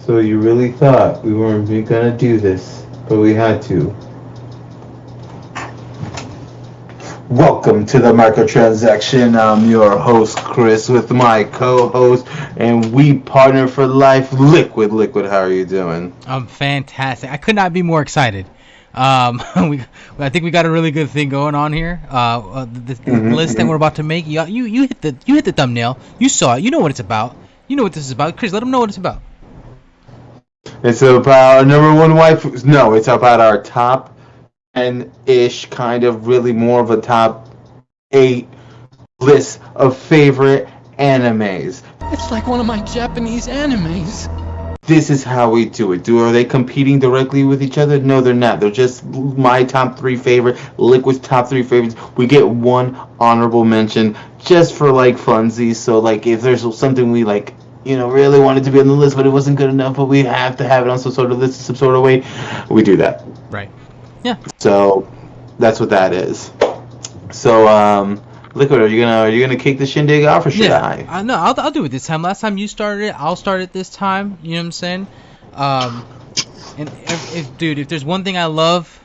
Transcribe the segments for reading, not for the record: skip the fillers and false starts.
So you really thought we weren't gonna do this, but we had to. Welcome to the Microtransaction. I'm your host, Chris, with my co-host, and we partner for life, Liquid. Liquid, how are you doing? I'm fantastic. I could not be more excited. We, I think we got a really good thing going on here. The list that we're about to make. You hit the thumbnail. You saw it. You know what it's about. You know what this is about. Chris, let them know what it's about. It's about our number one wife. No, it's about our top 10-ish, kind of really more of a top 8 list of favorite animes. It's like one of my Japanese animes. This is how we do it. Are they competing directly with each other? No, they're not. They're just my top 3 favorite, Liquid's top 3 favorites. We get one honorable mention just for like funsies. So like if there's something we like, really wanted to be on the list, but it wasn't good enough, but we have to have it on some sort of list, some sort of way, we do that. Right. Yeah. So that's what that is. So Liquid, are you gonna kick the shindig off, or should I? No, I'll do it this time. Last time you started it, I'll start it this time. You know what I'm saying? And if there's one thing I love,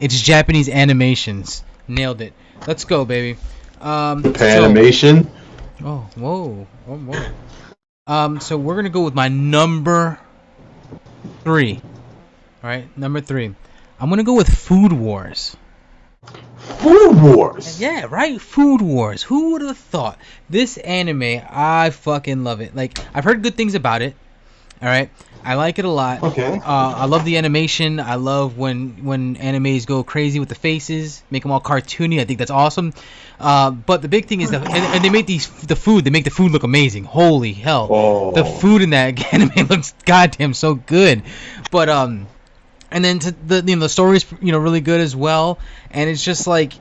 it's Japanese animations. Nailed it. Let's go, baby. Animation. Whoa. So we're gonna go with my number 3. All right, number 3. I'm gonna go with Food Wars. Food Wars. Yeah, right. Food Wars. Who would have thought? This anime, I fucking love it. Like, I've heard good things about it. All right, I like it a lot. Okay. I love the animation. I love when animes go crazy with the faces, make them all cartoony. I think that's awesome. But the big thing is that, and they make the food. They make the food look amazing. Holy hell! Oh. The food in that anime looks goddamn so good. But and then the story's really good as well, and it's just like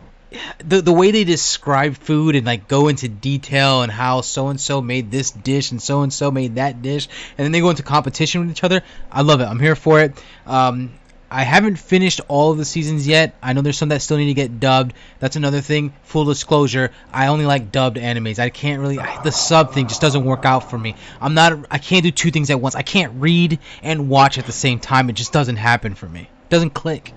the way they describe food and like go into detail and how so and so made this dish and so made that dish, and then they go into competition with each other. I love it. I'm here for it. I haven't finished all of the seasons yet. I know there's some that still need to get dubbed. That's another thing. Full disclosure, I only like dubbed animes. I can't really, the sub thing just doesn't work out for me. I can't do 2 things at once. I can't read and watch at the same time. It just doesn't happen for me. It doesn't click.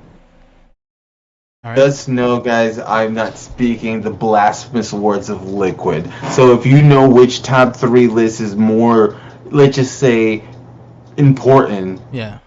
All right. Just know, guys, I'm not speaking the blasphemous words of Liquid. So if you know which top 3 list is more, let's just say, important. Yeah.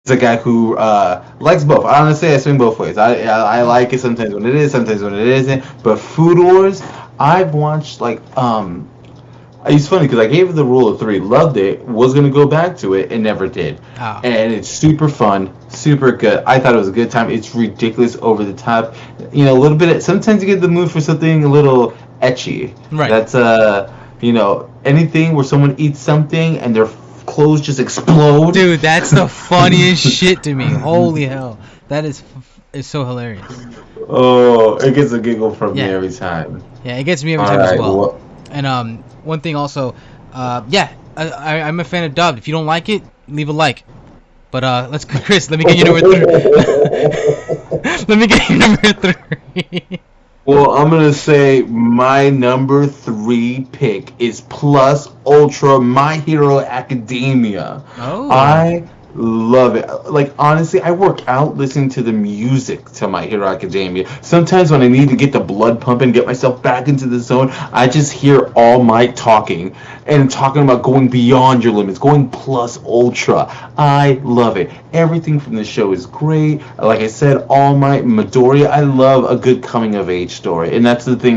It's a guy who likes both. Honestly, I swing both ways. I like it sometimes when it is, sometimes when it isn't. But Food Wars, I've watched it's funny because I gave it the rule of 3, loved it, was gonna go back to it, and never did. Oh. And it's super fun, super good. I thought it was a good time. It's ridiculous, over the top. A little bit. Sometimes you get the mood for something a little etchy. Right. That's anything where someone eats something and their clothes just explode. Dude, that's the funniest shit to me. Holy hell, that is so hilarious. Oh, it gets a giggle from me every time. Yeah, it gets me every time as well. And one thing also, I'm a fan of dubbed. If you don't like it, leave a like. But let's Chris, let me get your number 3. Let me get your number 3. Well, I'm going to say my number 3 pick is Plus Ultra My Hero Academia. Oh. I love it. Like, honestly, I work out listening to the music to My Hero Academia. Sometimes when I need to get the blood pumping, get myself back into the zone, I just hear All Might talking and talking about going beyond your limits, going plus ultra. I love it. Everything from the show is great. Like I said, All Might, Midoriya, I love a good coming of age story. And that's the thing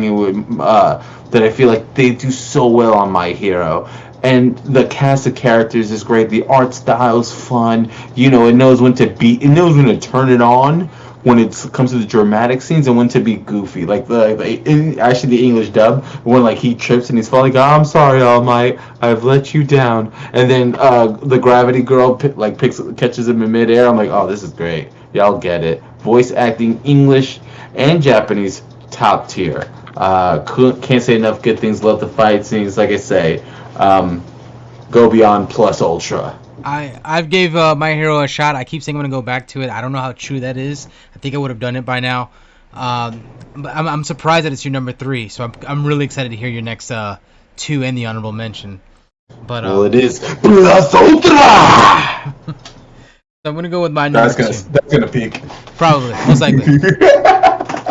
that I feel like they do so well on My Hero. And the cast of characters is great. The art style's fun. It knows when to turn it on when it comes to the dramatic scenes and when to be goofy. Like actually the English dub, when like he trips and he's falling, I'm sorry, All Might, I've let you down. And then the Gravity Girl catches him in midair. I'm like, oh, this is great. Y'all get it. Voice acting, English and Japanese, top tier. Can't say enough good things. Love the fight scenes. Like I say, go beyond plus ultra. I've gave My Hero a shot. I keep saying I'm gonna go back to it. I don't know how true that is. I think I would have done it by now. But I'm surprised that it's your number 3. So I'm really excited to hear your next 2 and the honorable mention. But Well, it is Plus Ultra. So I'm gonna go with my number That's gonna peak. Probably, most likely.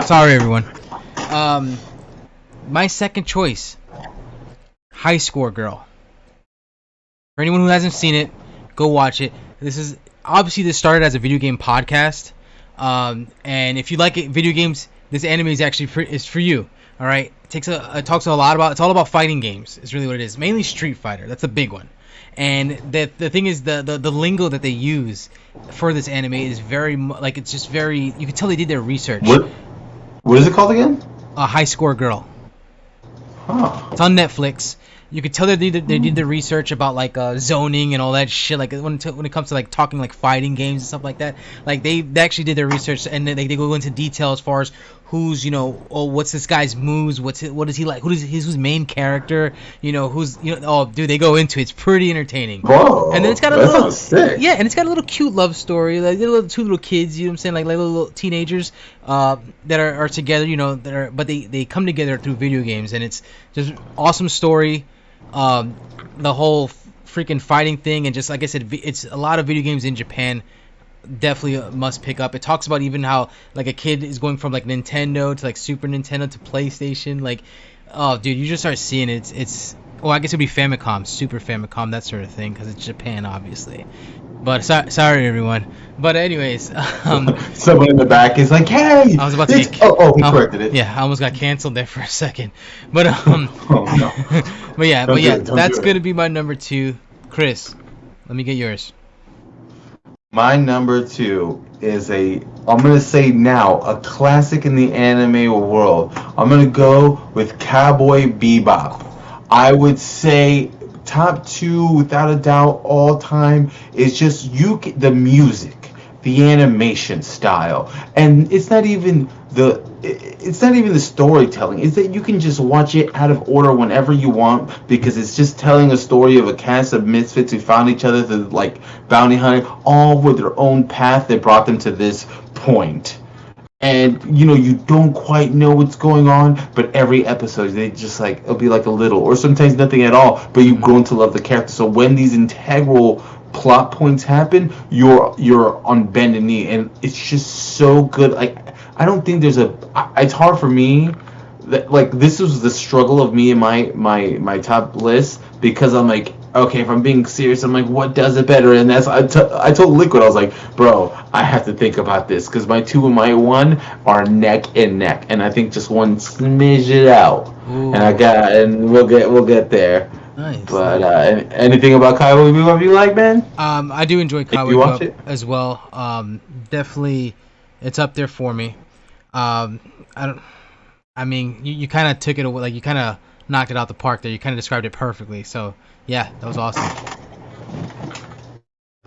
Sorry, everyone. My second choice, High Score Girl. For anyone who hasn't seen it, go watch it. This started as a video game podcast, and if you like video games, this anime is actually is for you. All right, it talks a lot about, it's all about fighting games. It's really what it is. Mainly Street Fighter. That's a big one. And the thing is, the lingo that they use for this anime is very like, it's just very, you can tell they did their research. What is it called again? High Score Girl. Huh. It's on Netflix. You could tell they did the research about like zoning and all that shit. Like when it comes to like talking like fighting games and stuff like that. Like they actually did their research, and they go into detail as far as who's, what's this guy's moves, what is he like, who's his main character, they go into it. It's pretty entertaining. Whoa. And then it's got a that little sounds sick. Yeah, and it's got a little cute love story, like two little kids, you know what I'm saying, like little teenagers that are together, but they come together through video games, and it's just awesome story. The whole freaking fighting thing, and just like I said, it's a lot of video games in Japan. Definitely must pick up. It talks about even how like a kid is going from like Nintendo to like Super Nintendo to PlayStation. Like, oh dude, you just start seeing it. It's I guess it'd be Famicom, Super Famicom, that sort of thing, because it's Japan, obviously. But sorry everyone. But anyways, someone in the back is like, "Hey!" I was about to he corrected it. Yeah, I almost got canceled there for a second. But oh no. but yeah, that's gonna be my number 2. Chris, let me get yours. My number 2 is I'm gonna say now, a classic in the anime world. I'm gonna go with Cowboy Bebop. I would say top 2 without a doubt all time is just the music, the animation style, and it's not even the storytelling. It's that you can just watch it out of order whenever you want, because it's just telling a story of a cast of misfits who found each other through like bounty hunting, all with their own path that brought them to this point. And you don't quite know what's going on, but every episode they just like, it'll be like a little, or sometimes nothing at all, but you've grown to love the character. So when these integral plot points happen, you're on bended knee, and it's just so good. Like, I don't think it's hard for me that, like, this was the struggle of me and my top list, because I'm like, okay, if I'm being serious, I'm like, what does it better? And that's I told Liquid, I was like, bro, I have to think about this, because my 2 and my 1 are neck and neck, and I think just one smidge it out. Ooh. And we'll get there. Nice. But anything about Cowboy Bebop you like, man? I do enjoy Cowboy Bebop as well. Definitely, it's up there for me. You kind of took it away, like you kind of knocked it out the park there. You kind of described it perfectly. So yeah, that was awesome.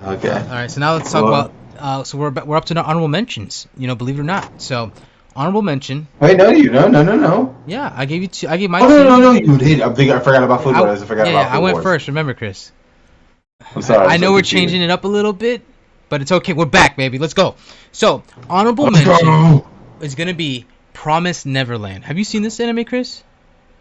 Okay. All right, so now let's talk about. So we're up to the honorable mentions. Believe it or not. So honorable mention. Wait, no. Yeah, I gave you 2. I gave my. Oh, no, you did. I forgot about Food Wars. I went first. Remember, Chris. I'm sorry. I know we're changing it up a little bit, but it's okay. We're back, baby. Let's go. So honorable mention is gonna be Promised Neverland. Have you seen this anime, Chris?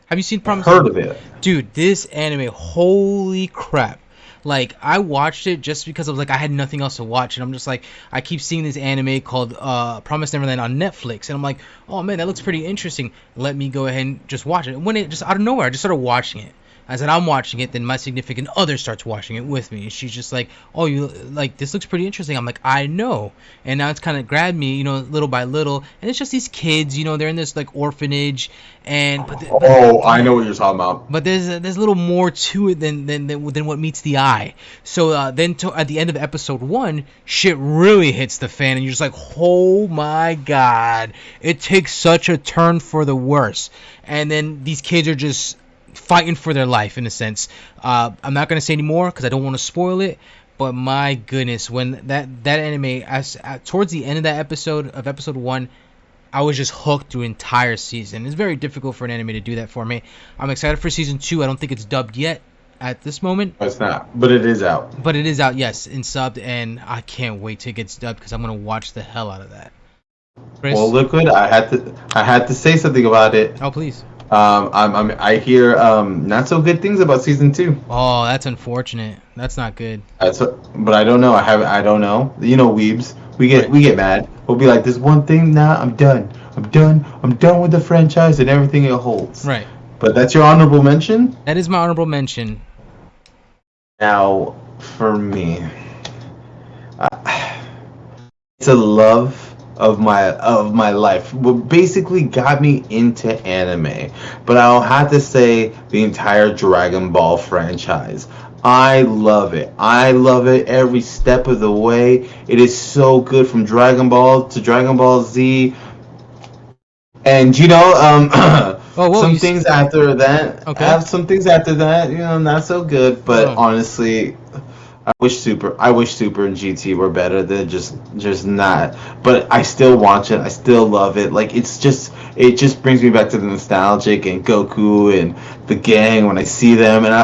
Have you seen Promised? Heard of it, dude. This anime, holy crap! Like, I watched it just because I was like, I had nothing else to watch, and I'm just like, I keep seeing this anime called Promised Neverland on Netflix, and I'm like, oh man, that looks pretty interesting. Let me go ahead and just watch it. And when it just out of nowhere, I just started watching it. As I'm watching it, then my significant other starts watching it with me. And she's just like, oh, you like, this looks pretty interesting. I'm like, I know. And now it's kind of grabbed me, little by little. And it's just these kids, they're in this like orphanage. And I know what you're talking about. But there's a little more to it than what meets the eye. So then at the end of episode 1, shit really hits the fan, and you're just like, oh my god, it takes such a turn for the worse. And then these kids are just fighting for their life, in a sense. I'm not going to say any more because I don't want to spoil it, but my goodness, when that anime, towards the end of that episode, of episode 1, I was just hooked through entire season. It's very difficult for an anime to do that for me. I'm excited for season 2. I don't think it's dubbed yet at this moment. It's not, but it is out. But it is out, yes, in subbed, and I can't wait till it gets dubbed, because I'm going to watch the hell out of that. Chris? Well, Liquid, I had to say something about it. Oh, please. I hear not so good things about season 2. Oh, that's unfortunate. That's not good. But I don't know. I don't know. You know, weebs. Right. We get mad. We'll be like, "This one thing. Nah, I'm done. I'm done. I'm done with the franchise and everything it holds." Right. But that's your honorable mention. That is my honorable mention. Now, for me, it's a love of my life. What basically got me into anime, but I'll have to say the entire Dragon Ball franchise. I love it. I love it every step of the way. It is so good from Dragon Ball to Dragon Ball Z. And Oh, whoa, some things after that, Okay. have some things after that, not so good. But Oh. honestly, I wish Super and GT were better. They're just not. But I still watch it. I still love it. Like it just brings me back to the nostalgic and Goku and the gang when I see them, and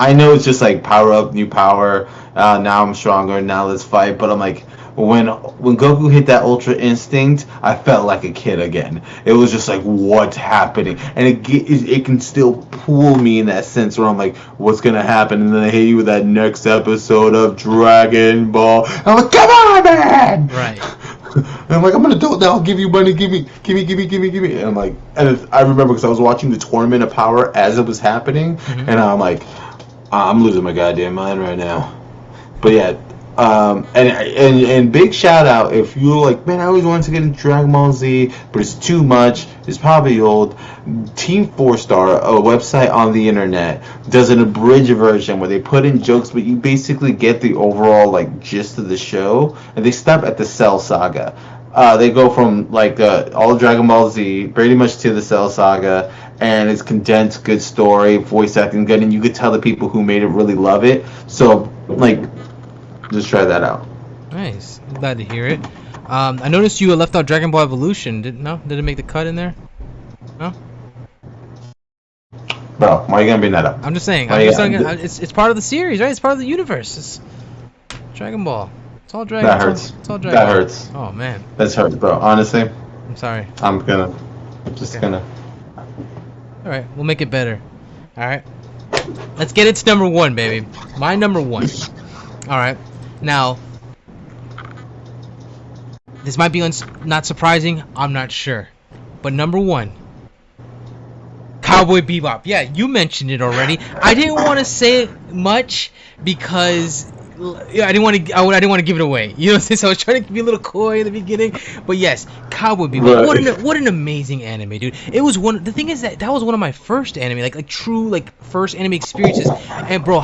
I know it's just like power up, new power. Now I'm stronger. Now let's fight. But I'm like, when Goku hit that Ultra Instinct, I felt like a kid again. It was just like, what's happening? And it can still pull me in that sense where I'm like, what's gonna happen? And then they hit you with that next episode of Dragon Ball. I'm like, come on, man! Right. And I'm like, I'm an adult now. I'll give you money. Give me. And I'm like, and I remember because I was watching the Tournament of Power as it was happening, Mhm. and I'm like, I'm losing my goddamn mind right now. But yeah, and big shout out if you're like, man, I always wanted to get into Dragon Ball Z, but it's too much. It's probably old. Team 4-Star, a website on the internet, does an abridged version where they put in jokes, but you basically get the overall like gist of the show, and they stop at the Cell Saga. They go from like all Dragon Ball Z pretty much to the Cell Saga, and it's condensed, good story, voice acting good, and you could tell the people who made it really love it. So like, just try that out. Nice. I'm glad to hear it. I noticed you left out Dragon Ball Evolution. Did it make the cut in there? No. Bro, why are you gonna bring that up? I'm just saying. Why you gotta- It's part of the series, right? It's part of the universe. It's Dragon Ball. It's all Dragon. That hurts. It's all Dragon That Ball. hurts. Oh man. That hurts, bro. Honestly, I'm sorry. I'm just Okay. gonna. All right, we'll make it better. All right. Let's get it to number 1, baby. My number 1. All right. Now, this might be not surprising. I'm not sure. But number 1, Cowboy Bebop. Yeah, you mentioned it already. I didn't want to say it much because I didn't want to. I didn't want to give it away. You know what I'm saying? So I was trying to be a little coy in the beginning. But yes, Cowboy Bebop. Right. What an amazing anime, dude. It was one. The thing is that was one of my first anime, like true first anime experiences. And bro,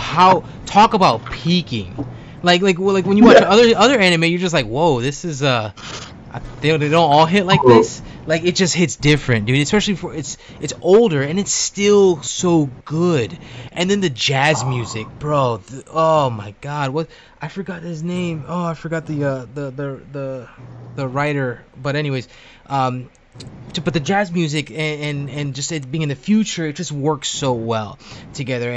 talk about peaking. Like when you watch other anime, you're just like, whoa, this is they don't all hit like this. Like it just hits different, dude. Especially for it's older and it's still so good. And then the jazz music, bro. Oh my God, what I forgot his name. Oh, I forgot the writer. But anyways, but the jazz music and just it being in the future, it just works so well together.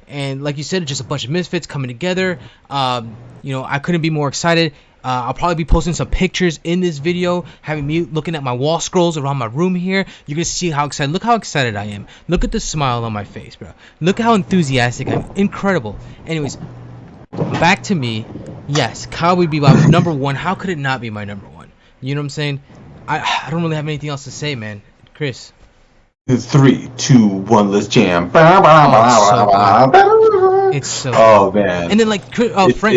And like you said, it's just a bunch of misfits coming together. I couldn't be more excited. I'll probably be posting some pictures in this video, having me looking at my wall scrolls around my room here. You're gonna see how excited. Look how excited I am. Look at the smile on my face, bro. Look how enthusiastic I am. Incredible. Anyways, back to me. Yes, Cowboy Bebop number 1. How could it not be my number 1? You know what I'm saying? I don't really have anything else to say, man. Chris. 3, 2, 1, let's jam. It's so Oh man. And then Frank,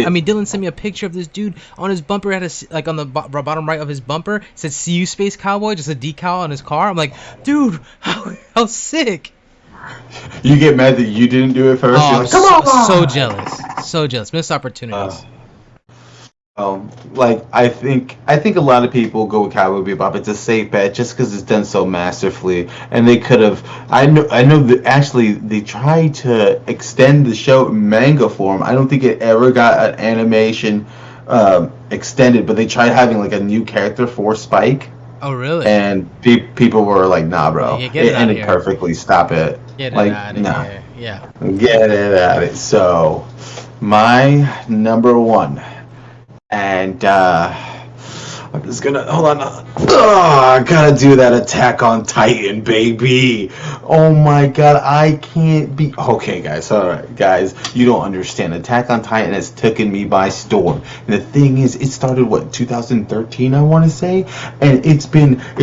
it- Dylan sent me a picture of this dude on his bumper. Had on the bottom right of his bumper it said "See you, Space Cowboy," just a decal on his car. I'm like, dude, how sick. You get mad that you didn't do it first. Oh, You're I'm like, come on. so jealous, missed opportunities. I think a lot of people go with Cowboy Bebop. It's a safe bet just because it's done so masterfully, and they could have. I know that actually they tried to extend the show in manga form. I don't think it ever got an animation extended, but they tried having like a new character for Spike, Oh really? and people were like, "Nah, bro, Yeah, get it it outta ended here. perfectly. Stop it." Get it like, out of nah. here. Yeah. Get it out of it. So, my number 1. And I'm just gonna hold on. I gotta do that Attack on Titan, baby. Oh my god, I can't be. Okay, guys. All right, guys, you don't understand. Attack on Titan has taken me by storm. And the thing is, it started what 2013, I want to say, and it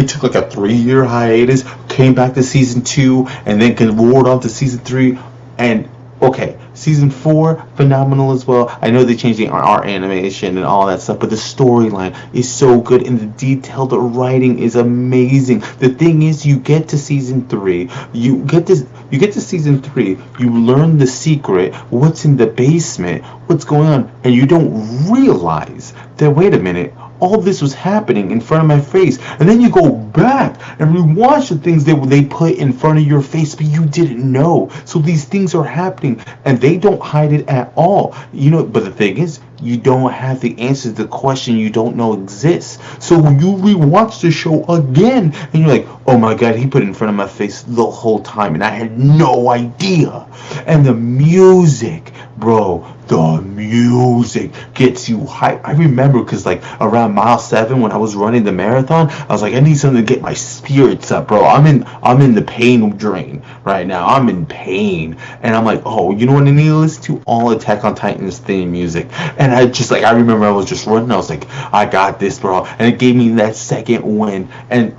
took like a 3-year hiatus. Came back to season 2, and then roared on to season 3, and. Okay, season 4, phenomenal as well. I know they changed the art animation and all that stuff, but the storyline is so good, and the detailed writing is amazing. The thing is, you get to season 3, you get to season 3, you learn the secret, what's in the basement, what's going on, and you don't realize that, wait a minute, all this was happening in front of my face, and then you go back and rewatch the things that they put in front of your face, but you didn't know. So these things are happening, and they don't hide it at all. But the thing is, you don't have the answer to the question you don't know exists. So when you rewatch the show again, and you're like, oh my god, he put it in front of my face the whole time, and I had no idea. And the music, bro, the music gets you hype. I remember because like around mile 7 when I was running the marathon, I was like, I need something to get my spirits up, bro. I'm in the pain drain right now. I'm in pain, and I'm like, oh, you know what I need to listen to? All Attack on Titan's theme music. And I remember I was just running. I was like, I got this, bro. And it gave me that second win, and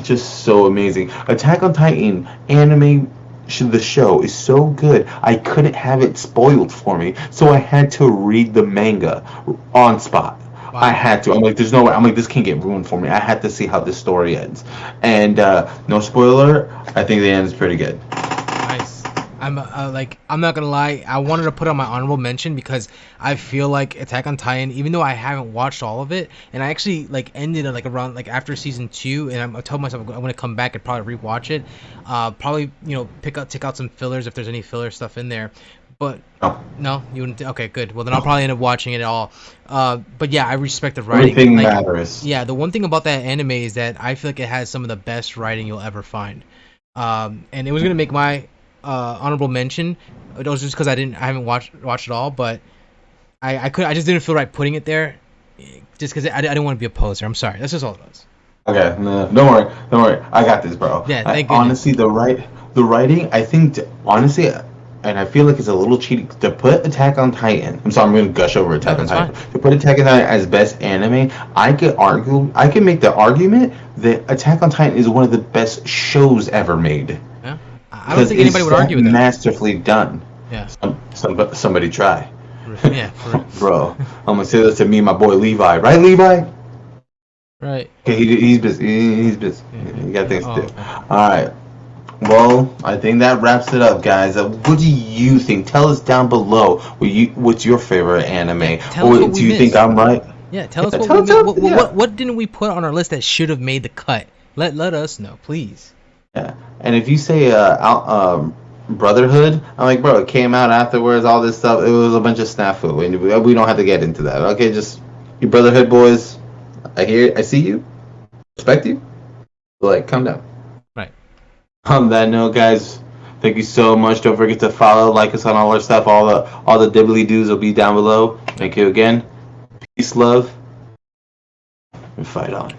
just so amazing. Attack on Titan anime. The show is so good, I couldn't have it spoiled for me, so I had to read the manga on spot. Wow. I had to. I'm like, there's no way. I'm like, this can't get ruined for me. I had to see how this story ends. And no spoiler, I think the end is pretty good. Nice. I'm not gonna lie. I wanted to put on my honorable mention because I feel like Attack on Titan, even though I haven't watched all of it, and I actually ended it around after season 2, and I told myself I'm gonna come back and probably rewatch it. Probably take out some fillers if there's any filler stuff in there. But no, you wouldn't. Okay, good. Well, then I'll probably end up watching it all. But yeah, I respect the writing. Everything matters. Yeah, the one thing about that anime is that I feel like it has some of the best writing you'll ever find. And it was gonna make my honorable mention. It was just because I haven't watched it all, but I just didn't feel right putting it there, just because I didn't want to be a poser. I'm sorry. That's just all it was. Okay, no, don't worry. I got this, bro. Yeah, thank you. Honestly, the writing, I think, honestly, and I feel like it's a little cheating to put Attack on Titan. I'm sorry, I'm going to gush over Attack on Titan. Fine. To put Attack on Titan as best anime, I could make the argument that Attack on Titan is one of the best shows ever made. Yeah, I don't think anybody would argue with that. Masterfully done. Yeah. Somebody try. Yeah, bro. I'm gonna say this to me, my boy Levi, right, Levi? Right. Okay, he's busy. He's busy. Yeah. He got things to do. Okay. All right. Well, I think that wraps it up, guys. What do you think? Tell us down below. What's your favorite anime? Or do you think I'm right? Yeah, tell us what we missed. What didn't we put on our list that should have made the cut? Let us know, please. Yeah. And if you say Brotherhood, I'm like, bro, it came out afterwards, all this stuff. It was a bunch of snafu, and we don't have to get into that. Okay, just you Brotherhood boys. I see you, respect you. Like, calm down. Right. On that note, guys, thank you so much. Don't forget to follow, like us on all our stuff. All the dibbly doos will be down below. Thank you again. Peace, love, and fight on.